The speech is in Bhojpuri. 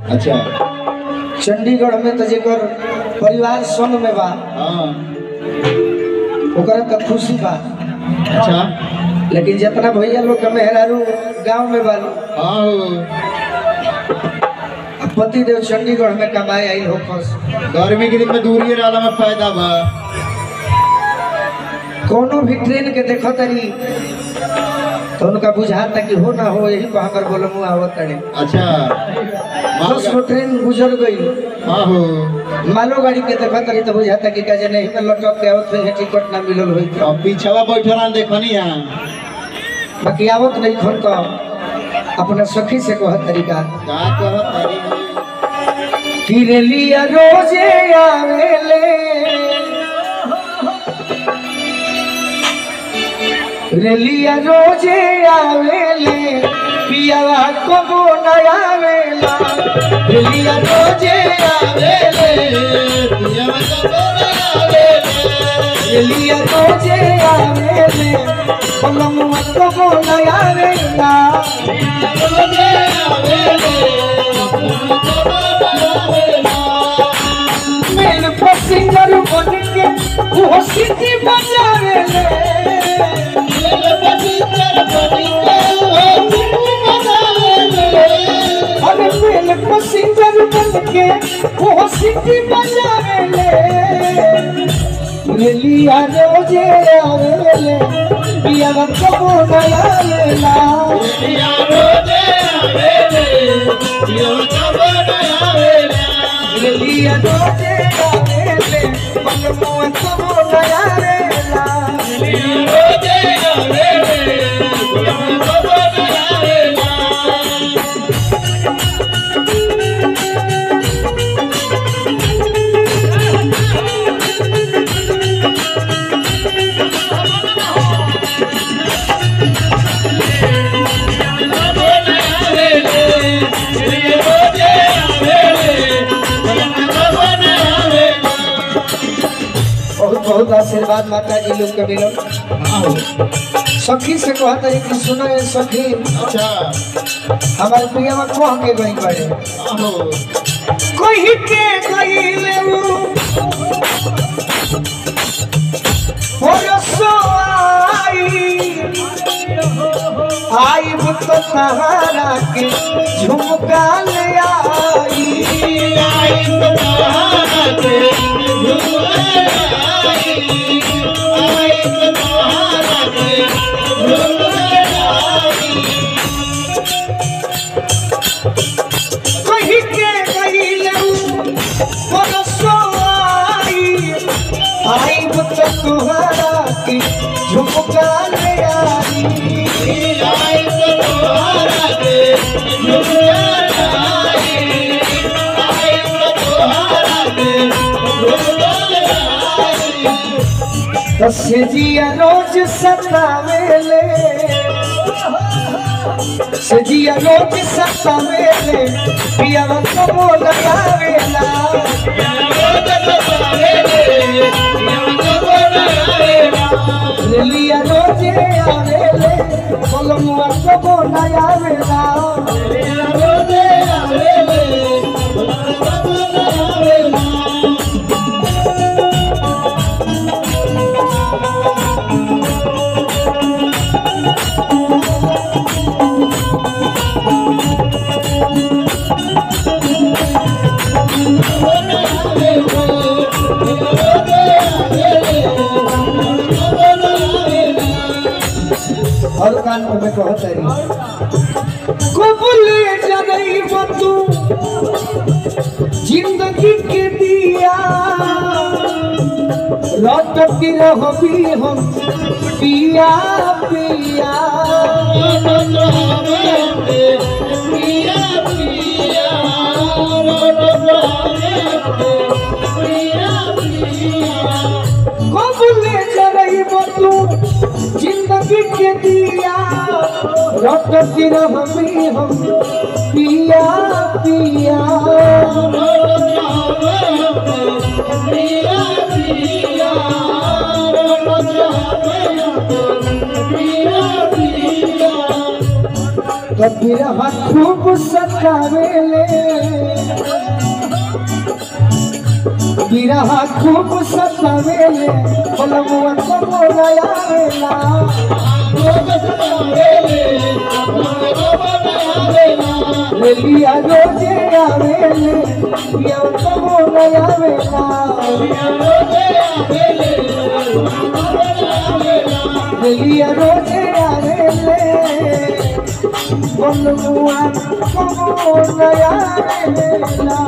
अच्छा चंडीगढ़ में तो जेकर परिवार संग में बा ओकरा तो खुशी बा। अच्छा लेकिन जितना भैया लोग के मेहरारू गांव में बालू पति देव चंडीगढ़ में कमाए आई हो फस गर्मी के दिन में दूरी रहला में फायदा बा। कोनो भी ट्रेन के देखो तरी तो उनका बुझाता कि हो ना हो यही पर हमार बोलमु आवत तड़े। अच्छा 10 गो ट्रेन गुजर गई मालो गाड़ी के देखो तरी तो बुझाता कि कजे नहीं में लटक के आवत है टिकट ना मिलल होई तो पीछवा बैठला देखनी हां बाकी आवत नहीं खन तो अपना सखी से कह तरीका का कहत तरी कि रेलिया रोजे आवेले रेलिया रोजे आवेले पियावा कबो न आवेला रेलिया रोजे आवेले पियावा कबो न आवेला रेलिया रोजे आवेले पलमुआ कबो न आवेला रोजे आवेले मेन पसिंजर बन के वो सिटी बजावेले पसिंजर बन के वो सिटी बजावेले रेलिया रोजे आवेले पियावा कबो न आवेला रेलिया रोजे आवेले पियावा कबो न आवेला रेलिया रोजे आवेले पलमुआ कबो न आवेला रेलिया रोजे आवेले पियावा कबो न आवेला। बहुत आशीर्वाद माता जी लोग के मिलो। सखी से कहता है कि सुनो ये सखी अच्छा हमारे प्रिया में कह के गई बड़े कोई के गई ले आई तो तहारा के झुमका ले आई तो तहारा के झुमका तुम्हारा की झुमका ले आई तो तुम्हारा के झुमका आई तो तुम्हारा के झुमका ले आई सजिया रोज सतावेले सजिया रोज सतावेले पियावा कबो न आवेला रेलिया रोजे आवेले पलमुआ कबो न आवेला रेलिया रोजे आवेले पलमुआ कबो न आवेला। और कान में कहत है कबूले जगई बतू जिंदगी के दिया लटकी रहबी हम पिया पिया पिया पिया कबूले जगई बतू जिंदगी के दिया लटकी रहबी हम पिया पिया कबीर खूब सतावेले बिरहा खूब सतावेले बलमुआ को नया वेला रेलिया रोजे आवेले पिया को नया वेला रेलिया रोजे आवेले बलमुआ को नया वेला